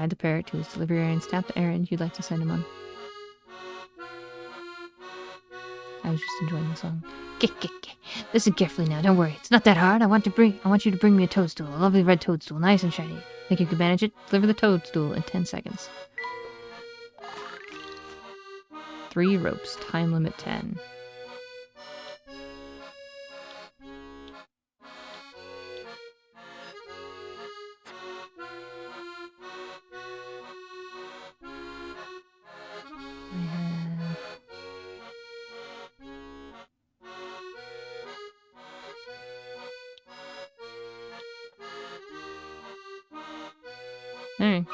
guide the parrot to his delivery area and stop the errand you'd like to send him on. I was just enjoying the song. Listen carefully now, don't worry. It's not that hard. I want you to bring me a toadstool. A lovely red toadstool, nice and shiny. Think you can manage it? Deliver the toadstool in 10 seconds. 3 ropes, time limit 10. Alright.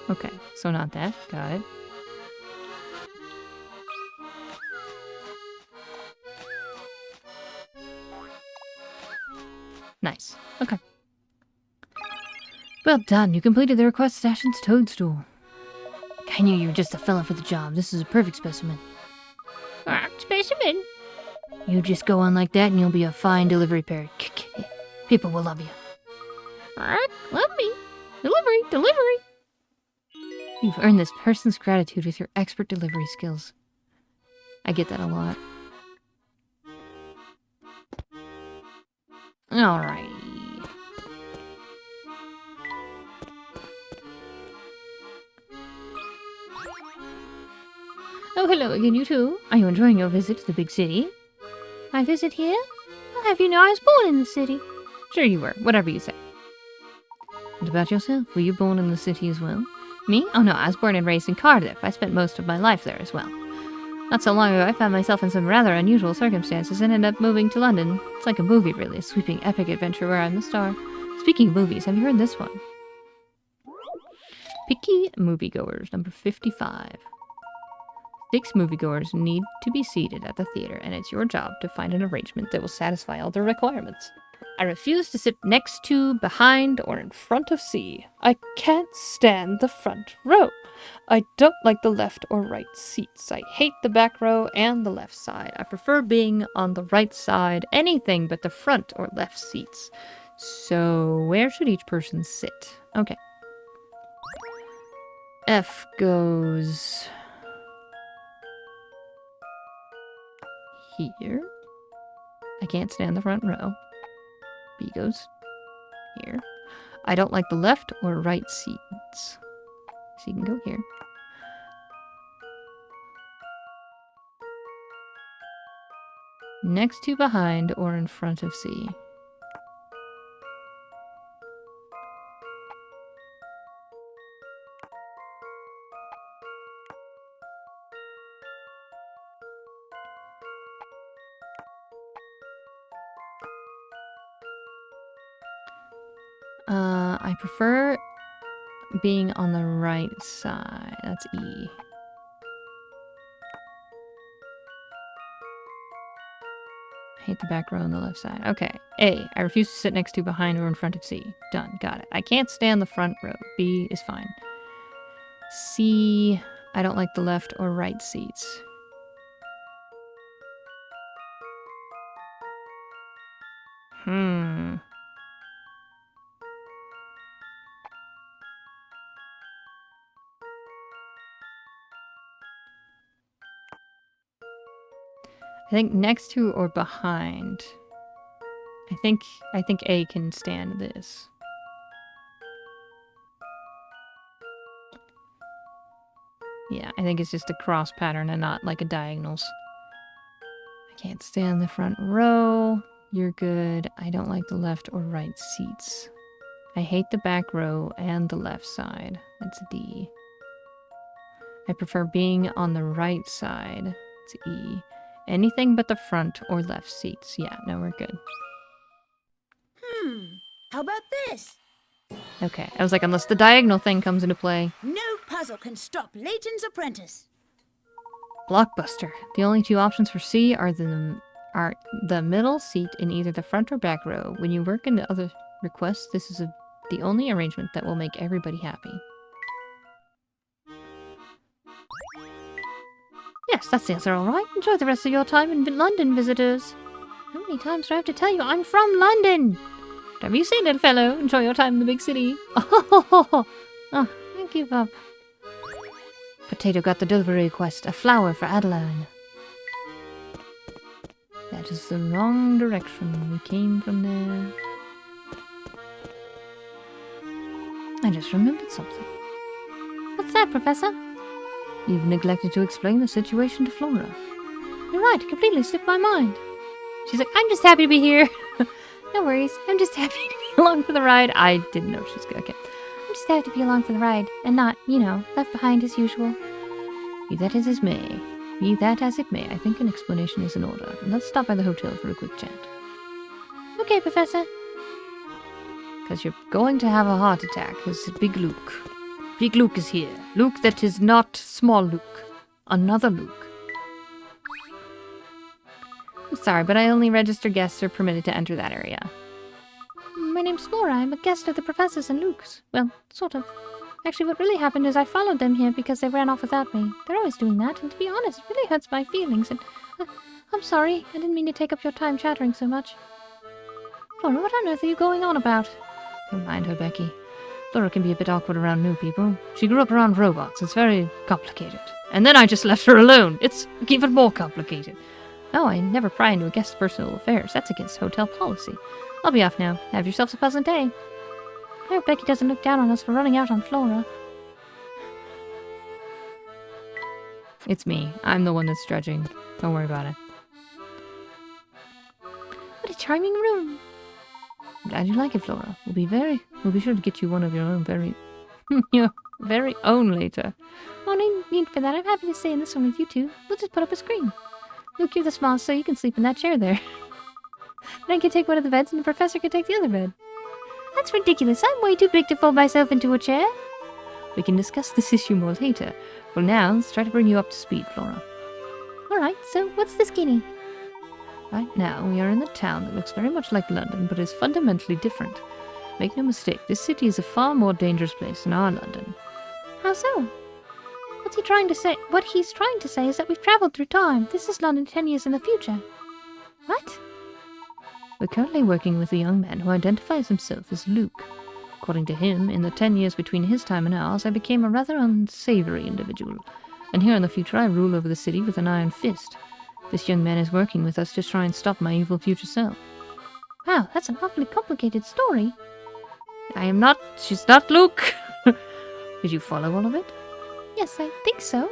Okay, so not that. Got it. Nice. Okay. Well done. You completed the request station's toadstool. I knew you were just a fella for the job. This is a perfect specimen. Specimen? You just go on like that and you'll be a fine delivery parrot. People will love you. Love me. Delivery. You've earned this person's gratitude with your expert delivery skills. I get that a lot. Alright. Oh, hello again, you two. Are you enjoying your visit to the big city? My visit here? I'll have you know I was born in the city. Sure you were. Whatever you say. What about yourself? Were you born in the city as well? Me? Oh no, I was born and raised in Cardiff. I spent most of my life there as well. Not so long ago, I found myself in some rather unusual circumstances and ended up moving to London. It's like a movie, really. A sweeping epic adventure where I'm the star. Speaking of movies, have you heard this one? Picky Moviegoers, number 55. 6 moviegoers need to be seated at the theater, and it's your job to find an arrangement that will satisfy all their requirements. I refuse to sit next to, behind, or in front of C. I can't stand the front row. I don't like the left or right seats. I hate the back row and the left side. I prefer being on the right side, anything but the front or left seats. So, where should each person sit? Okay. F goes here. I can't stand the front row. B goes here. I don't like the left or right seats. So you can go here. Next to, behind, or in front of C. I prefer being on the right side. That's E. Hate the back row on the left side. Okay. A. I refuse to sit next to, behind, or in front of C. Done. Got it. I can't stand the front row. B is fine. C. I don't like the left or right seats. I think next to or behind. I think A can stand this. Yeah, I think it's just a cross pattern and not like a diagonals. I can't stand the front row. You're good. I don't like the left or right seats. I hate the back row and the left side. That's a D. I prefer being on the right side. It's E. Anything but the front or left seats. Yeah, no, we're good. How about this? Okay, I was like, unless the diagonal thing comes into play. No puzzle can stop Layton's apprentice. Blockbuster. The only 2 options for C are the middle seat in either the front or back row. When you work in the other requests, this is the only arrangement that will make everybody happy. Yes, that's the answer, all right. Enjoy the rest of your time in London, visitors. How many times do I have to tell you I'm from London? Whatever you say, little fellow. Enjoy your time in the big city. Oh, I give up. Potato got the delivery request. A flower for Adeline. That is the wrong direction. We came from there. I just remembered something. What's that, Professor? You've neglected to explain the situation to Flora. You're right, it completely slipped my mind. She's like, I'm just happy to be here. No worries, I'm just happy to be along for the ride. I didn't know she was good. Okay. I'm just happy to be along for the ride and not, left behind as usual. Be that as it may. Be that as it may, I think an explanation is in order. Let's stop by the hotel for a quick chat. Okay, Professor. Because you're going to have a heart attack, because Big Luke. Big Luke is here. Luke that is not small Luke. Another Luke. I'm sorry, but I only register guests are permitted to enter that area. My name's Flora. I'm a guest of the Professor's and Luke's. Well, sort of. Actually, what really happened is I followed them here because they ran off without me. They're always doing that, and to be honest, it really hurts my feelings, and... I'm sorry. I didn't mean to take up your time chattering so much. Flora, what on earth are you going on about? Don't mind her, Becky. Flora can be a bit awkward around new people. She grew up around robots. It's very complicated. And then I just left her alone. It's even more complicated. Oh, I never pry into a guest's personal affairs. That's against hotel policy. I'll be off now. Have yourselves a pleasant day. I hope Becky doesn't look down on us for running out on Flora. It's me. I'm the one that's stretching. Don't worry about it. What a charming room. I'm glad you like it, Flora. We'll be sure to get you one of your own your very own later. Oh, no need for that. I'm happy to stay in this one with you two. We'll just put up a screen. Luke, you're the smallest, so you can sleep in that chair there. And I can take one of the beds, and the Professor can take the other bed. That's ridiculous. I'm way too big to fold myself into a chair. We can discuss this issue more later. For now, let's try to bring you up to speed, Flora. Alright, so what's the skinny? Right now, we are in the town that looks very much like London, but is fundamentally different. Make no mistake, this city is a far more dangerous place than our London. How so? What he's trying to say is that we've travelled through time. This is London 10 years in the future. What? We're currently working with a young man who identifies himself as Luke. According to him, in the 10 years between his time and ours, I became a rather unsavory individual. And here in the future I rule over the city with an iron fist. This young man is working with us to try and stop my evil future self. Wow, that's an awfully complicated story. She's not Luke. Did you follow all of it? Yes, I think so.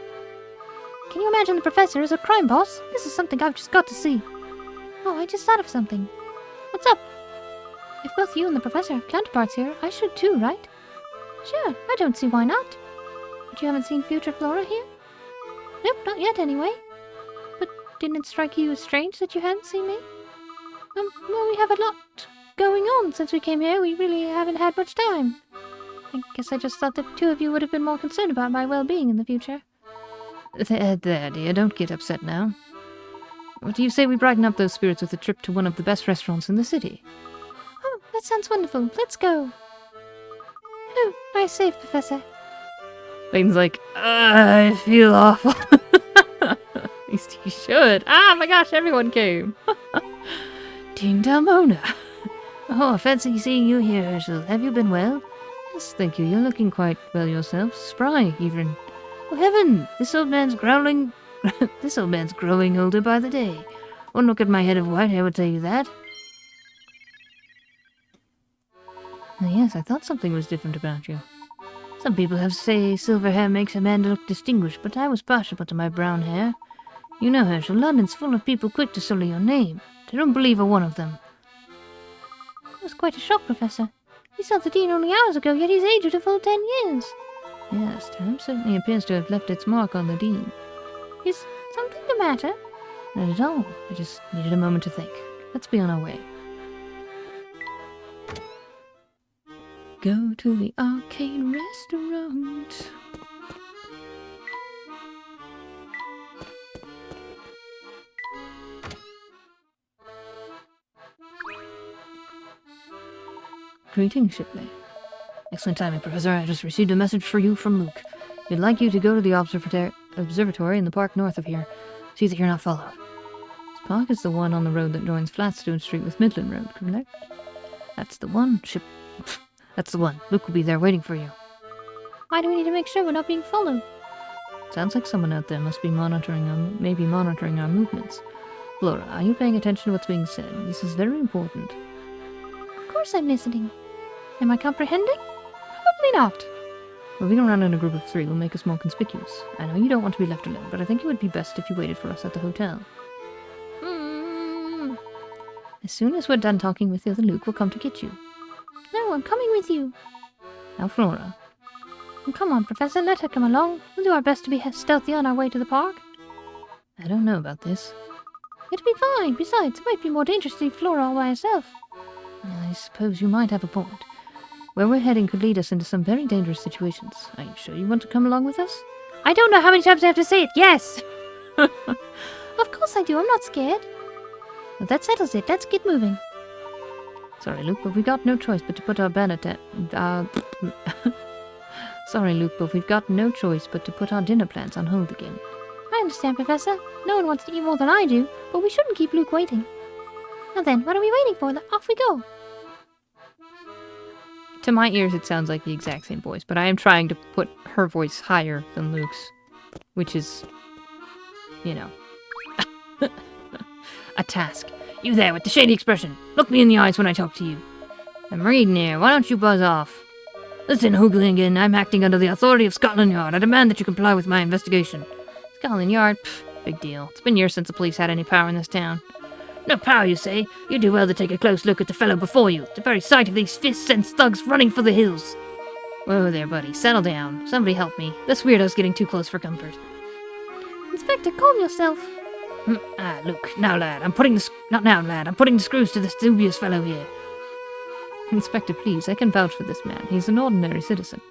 Can you imagine the Professor as a crime boss? This is something I've just got to see. Oh, I just thought of something. What's up? If both you and the Professor have counterparts here, I should too, right? Sure, I don't see why not. But you haven't seen future Flora here? Nope, not yet anyway. But didn't it strike you as strange that you hadn't seen me? Well, we have a lot going on since we came here. We really haven't had much time. I guess I just thought the two of you would have been more concerned about my well-being in the future. There, dear, don't get upset now. What do you say we brighten up those spirits with a trip to one of the best restaurants in the city? Oh, that sounds wonderful. Let's go. Oh, nice save, Professor. Layton's like, I feel awful. At least he should. Ah, my gosh, everyone came. Ding Damona. Oh, fancy seeing you here, Herschel. Have you been well? Yes, thank you. You're looking quite well yourself. Spry, even. Oh, heaven! This old man's growing older by the day. One look at my head of white hair would tell you that. Oh, yes, I thought something was different about you. Some people have say silver hair makes a man look distinguished, but I was partial to my brown hair. You know, Herschel, London's full of people quick to sully your name. I don't believe a one of them. That was quite a shock, Professor. You saw the Dean only hours ago, yet he's aged a full 10 years. Yes, time certainly appears to have left its mark on the Dean. Is something the matter? Not at all. I just needed a moment to think. Let's be on our way. Go to the arcade restaurant. Greetings, Shipley. Excellent timing, Professor. I just received a message for you from Luke. He'd like you to go to the observatory. observatory in the park north of here. See that you're not followed. This park is the one on the road that joins Flatstone Street with Midland Road, correct? That's the one. That's the one. Luke will be there waiting for you. Why do we need to make sure we're not being followed? Sounds like someone out there must be monitoring our movements. Flora, are you paying attention to what's being said? This is very important. Of course I'm listening. Am I comprehending? Probably not. Moving around in a group of 3 will make us more conspicuous. I know you don't want to be left alone, but I think it would be best if you waited for us at the hotel. As soon as we're done talking with the other Luke, we'll come to get you. No, I'm coming with you. Now, Flora. Come on, Professor, let her come along. We'll do our best to be stealthy on our way to the park. I don't know about this. It'll be fine. Besides, it might be more dangerous to leave Flora all by herself. I suppose you might have a point. Where we're heading could lead us into some very dangerous situations. Are you sure you want to come along with us? I don't know how many times I have to say it. Yes! Of course I do. I'm not scared. Well, that settles it. Let's get moving. Sorry, Luke, but we've got no choice but to put our Sorry, Luke, but we've got no choice but to put our dinner plans on hold again. I understand, Professor. No one wants to eat more than I do, but we shouldn't keep Luke waiting. Now then, what are we waiting for? Off we go. To my ears, it sounds like the exact same voice, but I am trying to put her voice higher than Luke's, which is, you know, a task. You there with the shady expression. Look me in the eyes when I talk to you. I'm reading here. Why don't you buzz off? Listen, Hooglingan, I'm acting under the authority of Scotland Yard. I demand that you comply with my investigation. Scotland Yard? Pfft, big deal. It's been years since the police had any power in this town. No power, you say? You do well to take a close look at the fellow before you. The very sight of these fists sends thugs running for the hills. Whoa there, buddy. Settle down. Somebody help me. This weirdo's getting too close for comfort. Inspector, calm yourself. Look. Now, lad. Not now, lad. I'm putting the screws to this dubious fellow here. Inspector, please. I can vouch for this man. He's an ordinary citizen.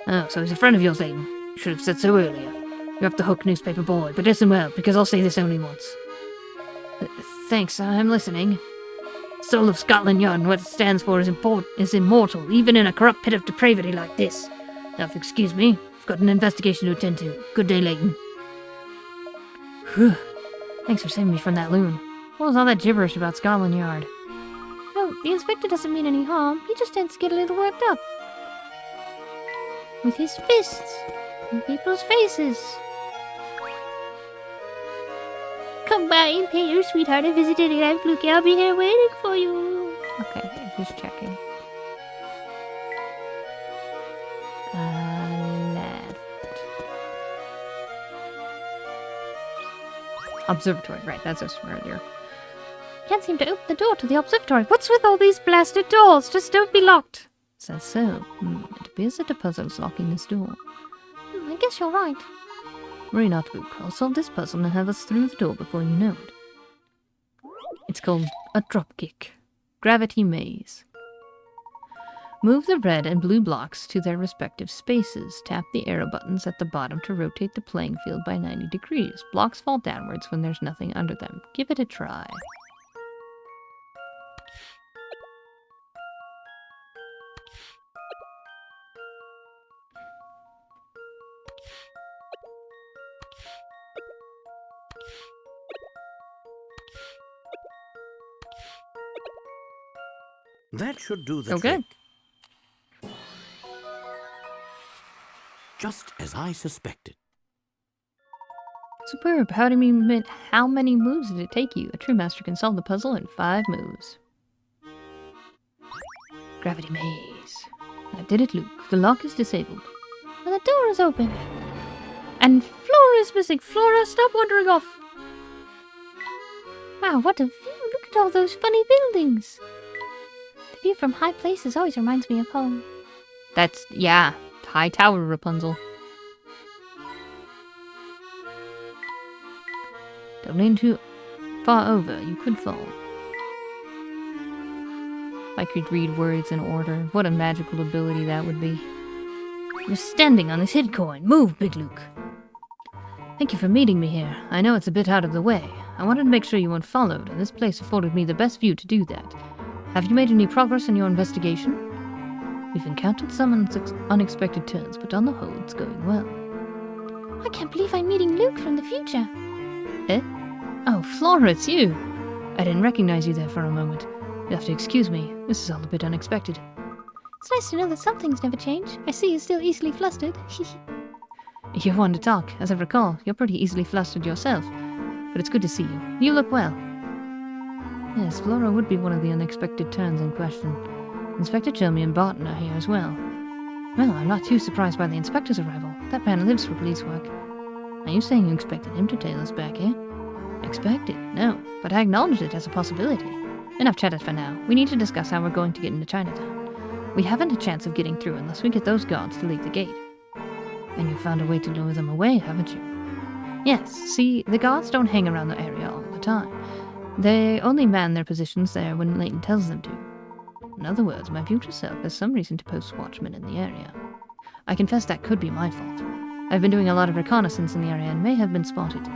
Oh, so he's a friend of yours, Layton. You should have said so earlier. You're off the hook, newspaper boy. But listen well, because I'll say this only once. Thanks, I'm listening. Soul of Scotland Yard and what it stands for is immortal, even in a corrupt pit of depravity like this. Now, if you excuse me, I've got an investigation to attend to. Good day, Layton. Whew. Thanks for saving me from that loon. What was all that gibberish about Scotland Yard? No, the inspector doesn't mean any harm. He just tends to get a little worked up. With his fists in people's faces. Come by and pay your sweetheart a visit anytime, Fluky. I'll be here waiting for you. Okay, just checking. Left. Observatory, right, that's us from earlier. Can't seem to open the door to the observatory. What's with all these blasted doors? Just don't be locked. Says so. It appears that a puzzle's locking this door. I guess you're right. Worry not, Luke. I'll solve this puzzle and have us through the door before you know it. It's called a dropkick. Gravity maze. Move the red and blue blocks to their respective spaces. Tap the arrow buttons at the bottom to rotate the playing field by 90 degrees. Blocks fall downwards when there's nothing under them. Give it a try. That should do the Okay. trick. Just as I suspected. Superb. How many moves did it take you? A true master can solve the puzzle in 5 moves. Gravity maze. I did it, Luke. The lock is disabled. And the door is open. And Flora is missing. Flora, stop wandering off. Wow, what a view. Look at all those funny buildings. The view from high places always reminds me of home. That's, yeah, high tower, Rapunzel. Don't lean too far over. You could fall. If I could read words in order, what a magical ability that would be. You're standing on this hid coin. Move, Big Luke. Thank you for meeting me here. I know it's a bit out of the way. I wanted to make sure you weren't followed, and this place afforded me the best view to do that. Have you made any progress in your investigation? We've encountered some unexpected turns, but on the whole, it's going well. I can't believe I'm meeting Luke from the future. Eh? Oh, Flora, it's you. I didn't recognize you there for a moment. You'll have to excuse me. This is all a bit unexpected. It's nice to know that some things never change. I see you're still easily flustered. You're one to talk. As I recall, you're pretty easily flustered yourself. But it's good to see you. You look well. Yes, Flora would be one of the unexpected turns in question. Inspector Chelmy and Barton are here as well. Well, I'm not too surprised by the inspector's arrival. That man lives for police work. Are you saying you expected him to tail us back, eh? Expected? No, but I acknowledged it as a possibility. Enough chatted for now. We need to discuss how we're going to get into Chinatown. We haven't a chance of getting through unless we get those guards to leave the gate. And you found a way to lure them away, haven't you? Yes, see, the guards don't hang around the area all the time. They only man their positions there when Layton tells them to. In other words, my future self has some reason to post watchmen in the area. I confess that could be my fault. I've been doing a lot of reconnaissance in the area and may have been spotted.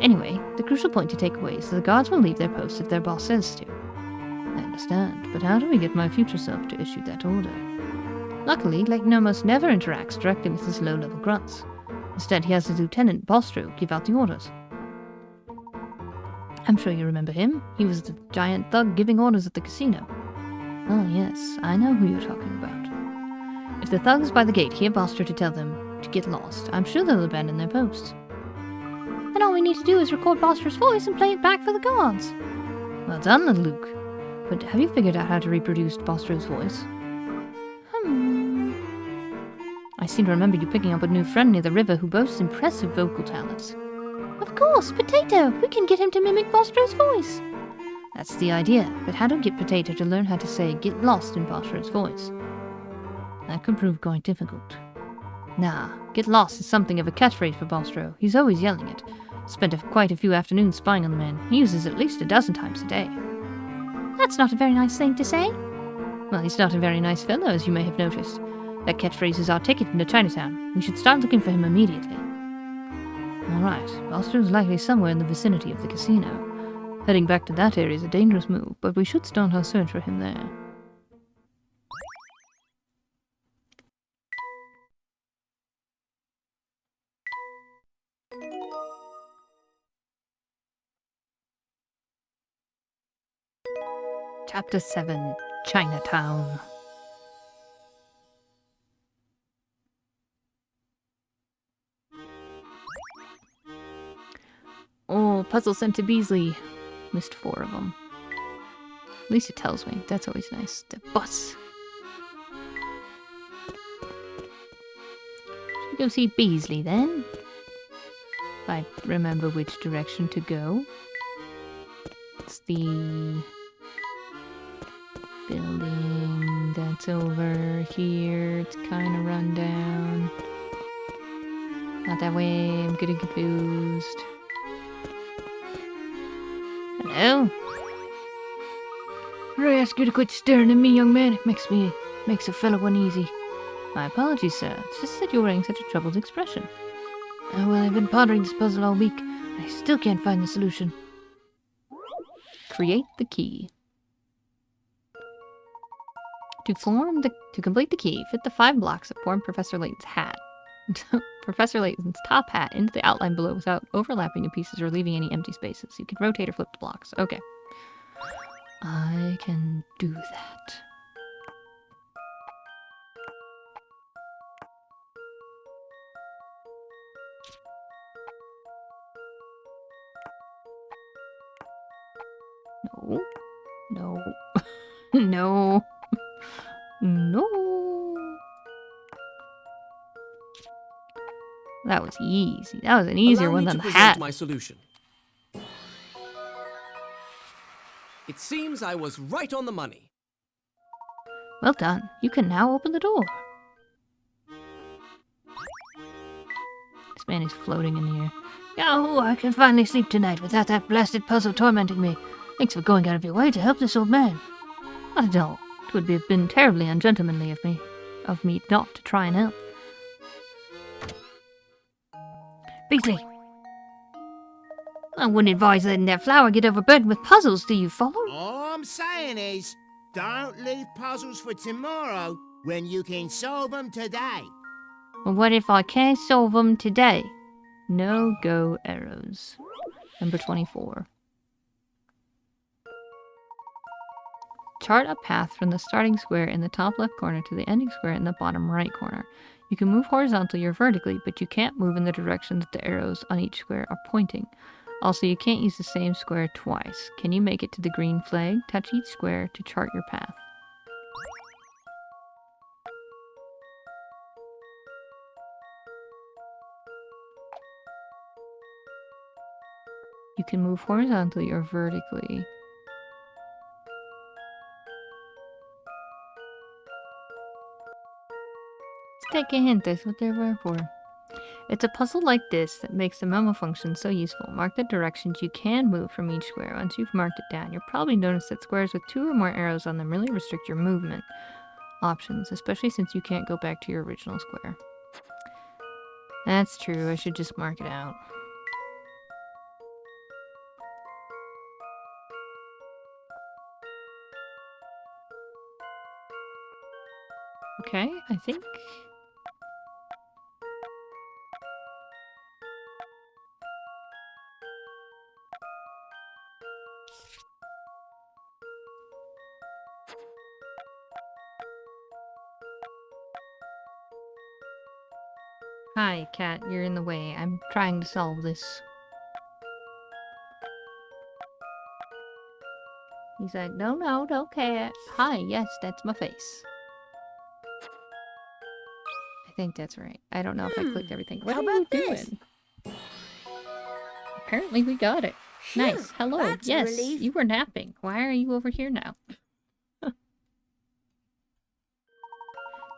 Anyway, the crucial point to take away is that the guards will leave their posts if their boss says to. I understand, but how do we get my future self to issue that order? Luckily, Layton almost never interacts directly with his low-level grunts. Instead, he has his lieutenant, Bostro, give out the orders. I'm sure you remember him. He was the giant thug giving orders at the casino. Oh yes, I know who you're talking about. If the thugs by the gate hear Bostro to tell them to get lost, I'm sure they'll abandon their posts. Then all we need to do is record Bostro's voice and play it back for the guards. Well done, little Luke. But have you figured out how to reproduce Bostro's voice? I seem to remember you picking up a new friend near the river who boasts impressive vocal talents. Of course, Potato! We can get him to mimic Bostro's voice. That's the idea, but how to get Potato to learn how to say get lost in Bostro's voice? That could prove quite difficult. Nah, get lost is something of a catchphrase for Bostro. He's always yelling it. Spent quite a few afternoons spying on the man. He uses it at least a dozen times a day. That's not a very nice thing to say. Well, he's not a very nice fellow, as you may have noticed. That catchphrase is our ticket into Chinatown. We should start looking for him immediately. Alright, Bostro's likely somewhere in the vicinity of the casino. Heading back to that area is a dangerous move, but we should start our search for him there. Chapter 7, Chinatown. Oh, puzzle sent to Beasley. Missed 4 of them. At least it tells me. That's always nice. The bus. Should we go see Beasley then? If I remember which direction to go. It's the building that's over here. It's kind of run down. Not that way. I'm getting confused. Hello? I ask you to quit staring at me, young man. It makes a fellow uneasy. My apologies, sir. It's just that you're wearing such a troubled expression. Oh, well, I've been pondering this puzzle all week. I still can't find the solution. Create the key. To complete the key, fit the 5 blocks that form Professor Layton's hat. Professor Layton's top hat into the outline below without overlapping the pieces or leaving any empty spaces. You can rotate or flip the blocks. Okay. I can do that. No. No. No. No. That was easy. That was an easier one than the hat. My solution. It seems I was right on the money. Well done. You can now open the door. This man is floating in the air. Yahoo! I can finally sleep tonight without that blasted puzzle tormenting me. Thanks for going out of your way to help this old man. Not at all. It would have been terribly ungentlemanly of me not to try and help. Beasley! I wouldn't advise letting that flower get overburdened with puzzles, do you follow? All I'm saying is, don't leave puzzles for tomorrow when you can solve them today. Well, what if I can't solve them today? No-go arrows. Number 24. Chart a path from the starting square in the top left corner to the ending square in the bottom right corner. You can move horizontally or vertically, but you can't move in the direction that the arrows on each square are pointing. Also, you can't use the same square twice. Can you make it to the green flag? Touch each square to chart your path. You can move horizontally or vertically. Let's take a hint, that's what they were for. It's a puzzle like this that makes the memo function so useful. Mark the directions you can move from each square. Once you've marked it down, you'll probably notice that squares with 2 or more arrows on them really restrict your movement options, especially since you can't go back to your original square. That's true, I should just mark it out. Okay, I think... Hi, cat, you're in the way. I'm trying to solve this. He's like, no, don't cat. Hi, yes, that's my face. I think that's right. I don't know if I clicked everything. What How are you about this? doing? Apparently we got it. Phew, Nice. Hello. that's a Yes, relief. you were napping. Why are you over here now?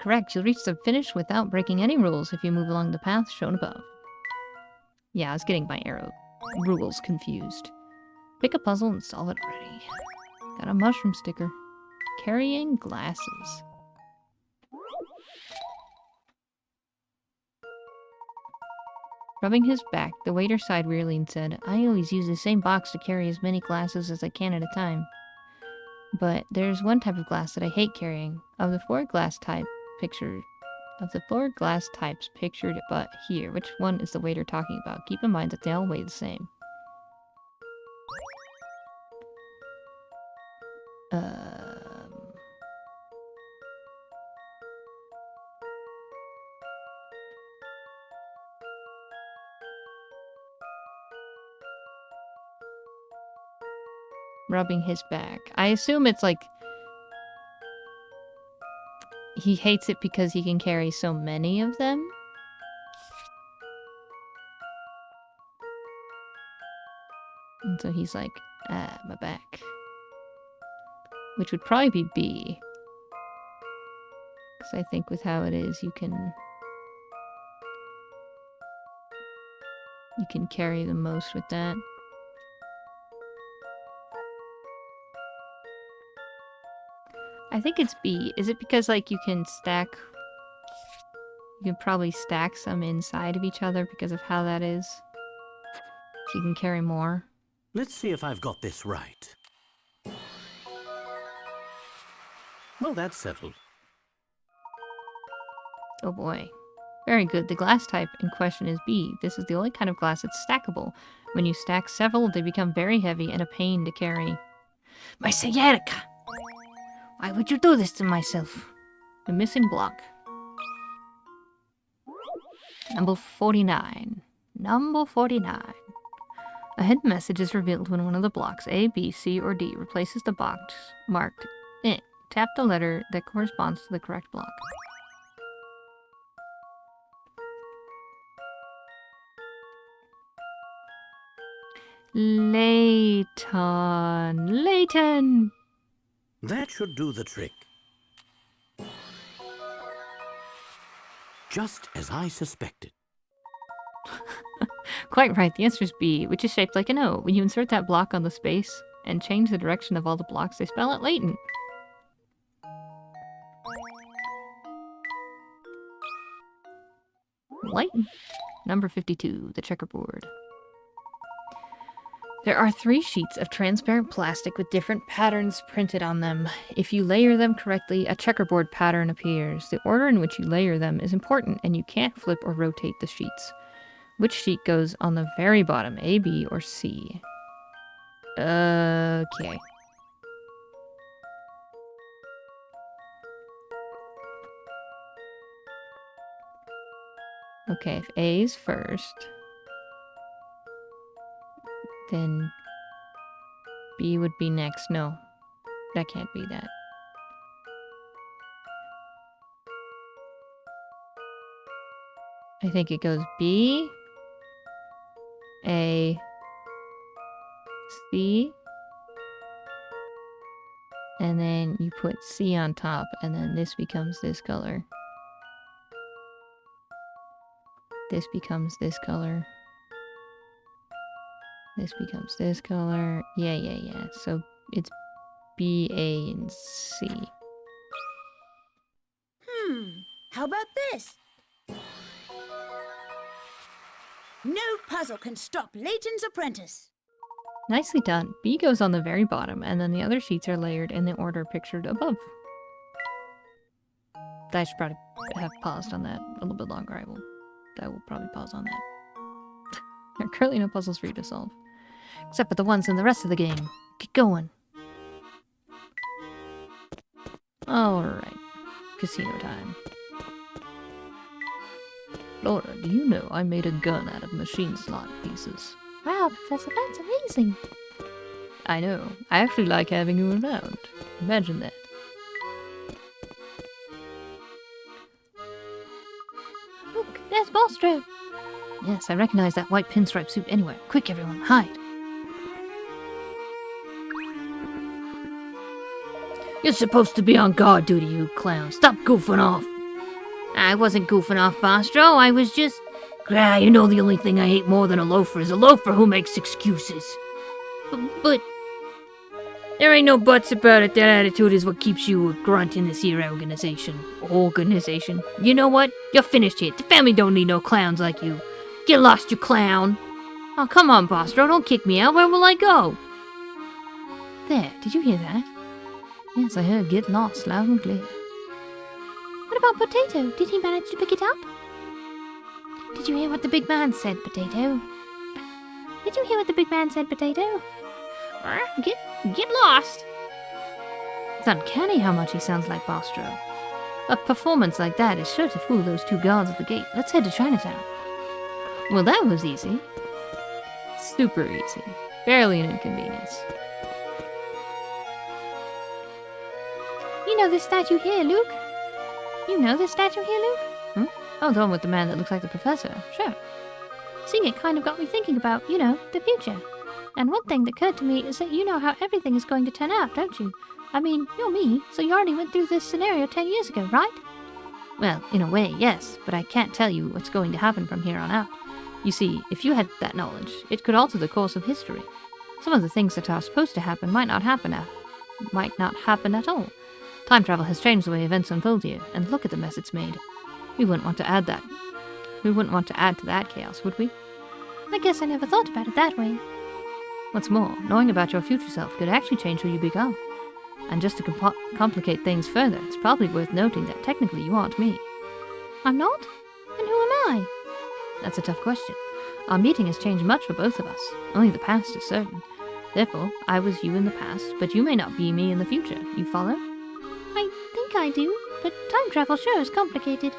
Correct. You'll reach the finish without breaking any rules if you move along the path shown above. Yeah, I was getting my arrow rules confused. Pick a puzzle and solve it already. Got a mushroom sticker. Carrying glasses. Rubbing his back, the waiter sighed wearily and said, I always use the same box to carry as many glasses as I can at a time. But there's one type of glass that I hate carrying. Of the four glass types pictured but here, which one is the waiter talking about? Keep in mind that they all weigh the same. Rubbing his back. I assume it's like he hates it because he can carry so many of them. And so he's like, my back. Which would probably be B. Because I think with how it is, you can carry the most with that. I think it's B. Is it because, like, you can probably stack some inside of each other because of how that is? So you can carry more? Let's see if I've got this right. Well, that's settled. Oh boy. Very good. The glass type in question is B. This is the only kind of glass that's stackable. When you stack several, they become very heavy and a pain to carry. My sciatica! Why would you do this to myself? The missing block. Number 49. Number 49. A hidden message is revealed when one of the blocks, A, B, C, or D, replaces the box marked I. Tap the letter that corresponds to the correct block. Layton. Layton! That should do the trick. Just as I suspected. Quite right, the answer is B, which is shaped like an O. When you insert that block on the space and change the direction of all the blocks, they spell it Layton. Layton. Number 52, the checkerboard. There are 3 sheets of transparent plastic with different patterns printed on them. If you layer them correctly, a checkerboard pattern appears. The order in which you layer them is important, and you can't flip or rotate the sheets. Which sheet goes on the very bottom? A, B, or C? Okay. Okay, if A is first, then B would be next. No, that can't be that. I think it goes B, A, C, and then you put C on top, and then this becomes this color. This becomes this color. This becomes this color. Yeah. So it's B, A, and C. How about this? No puzzle can stop Layton's apprentice. Nicely done. B goes on the very bottom, and then the other sheets are layered in the order pictured above. I should probably have paused on that a little bit longer. I will probably pause on that. There are currently no puzzles for you to solve. Except for the ones in the rest of the game. Get going. Alright. Casino time. Flora, do you know I made a gun out of machine slot pieces? Wow, Professor, that's amazing. I know. I actually like having you around. Imagine that. Look, there's Bostro. Yes, I recognize that white pinstripe suit anywhere. Quick, everyone, hide. You're supposed to be on guard duty, you clown. Stop goofing off. I wasn't goofing off, Bostro. I was just... You know the only thing I hate more than a loafer is a loafer who makes excuses. But... There ain't no buts about it. That attitude is what keeps you a grunt in this here organization. You know what? You're finished here. The family don't need no clowns like you. Get lost, you clown. Oh, come on, Bostro. Don't kick me out. Where will I go? There. Did you hear that? Yes, I heard get lost loud and clear. What about Potato? Did he manage to pick it up? Did you hear what the big man said, Potato? Did you hear what the big man said, Potato? Get lost. It's uncanny how much he sounds like Bostro. A performance like that is sure to fool those two guards at the gate. Let's head to Chinatown. Well, that was easy. Super easy. Barely an inconvenience. You know this statue here, Luke? You know this statue here, Luke? Oh, the one with the man that looks like the professor. Sure. Seeing it kind of got me thinking about, the future. And one thing that occurred to me is that you know how everything is going to turn out, don't you? I mean, you're me, so you already went through this scenario 10 years ago, right? Well, in a way, yes, but I can't tell you what's going to happen from here on out. You see, if you had that knowledge, it could alter the course of history. Some of the things that are supposed to happen might not happen at all. Time travel has changed the way events unfold here, and look at the mess it's made. We wouldn't want to add that. We wouldn't want to add to that chaos, would we? I guess I never thought about it that way. What's more, knowing about your future self could actually change who you become. And just to complicate things further, it's probably worth noting that technically you aren't me. I'm not? Then who am I? That's a tough question. Our meeting has changed much for both of us. Only the past is certain. Therefore, I was you in the past, but you may not be me in the future. You follow? I think I do, but time travel sure is complicated.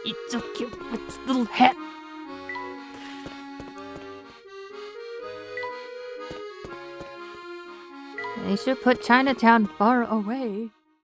It's so cute with its little hat. They should put Chinatown far away.